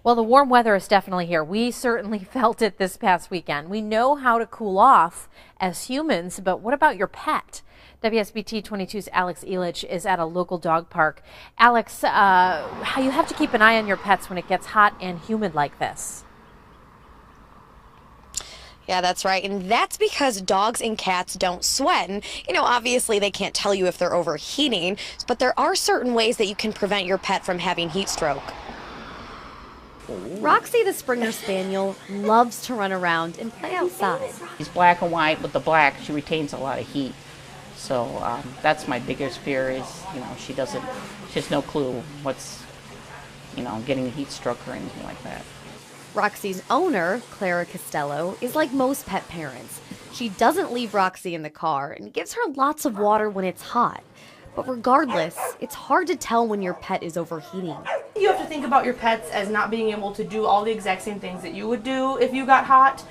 Well, the warm weather is definitely here. We certainly felt it this past weekend. We know how to cool off as humans, but what about your pet? WSBT 22's Alex Elich is at a local dog park. Alex, how you have to keep an eye on your pets when it gets hot and humid like this. Yeah, that's right. And that's because dogs and cats don't sweat. And, obviously they can't tell you if they're overheating, but there are certain ways that you can prevent your pet from having heat stroke. Roxy the Springer Spaniel loves to run around and play outside. She's black and white. With the black, she retains a lot of heat. So that's my biggest fear is, she has no clue what's, getting a heat stroke or anything like that. Roxy's owner, Clara Costello, is like most pet parents. She doesn't leave Roxy in the car and gives her lots of water when it's hot. But regardless, it's hard to tell when your pet is overheating. You have to think about your pets as not being able to do all the exact same things that you would do if you got hot.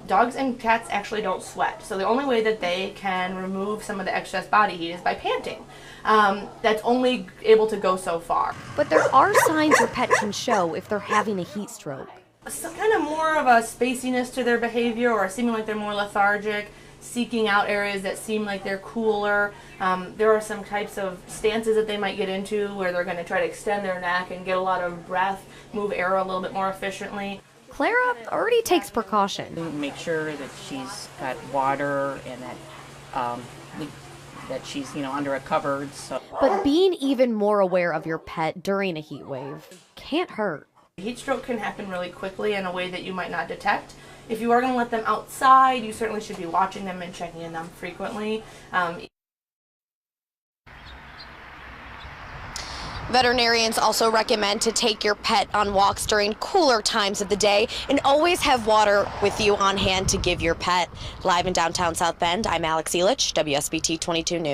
Dogs and cats actually don't sweat, so the only way that they can remove some of the excess body heat is by panting. That's only able to go so far. But there are signs your pet can show if they're having a heat stroke. Some kind of more of a spaciness to their behavior, or seeming like they're more lethargic, seeking out areas that seem like they're cooler. There are some types of stances that they might get into where they're going to try to extend their neck and get a lot of breath, move air a little bit more efficiently. Clara already takes precaution. Make sure that she's got water and that she's, under a cupboard. So. But being even more aware of your pet during a heat wave can't hurt. Heat stroke can happen really quickly in a way that you might not detect. If you are going to let them outside, you certainly should be watching them and checking in them frequently. Veterinarians also recommend to take your pet on walks during cooler times of the day and always have water with you on hand to give your pet. Live in downtown South Bend, I'm Alex Elich, WSBT 22 News.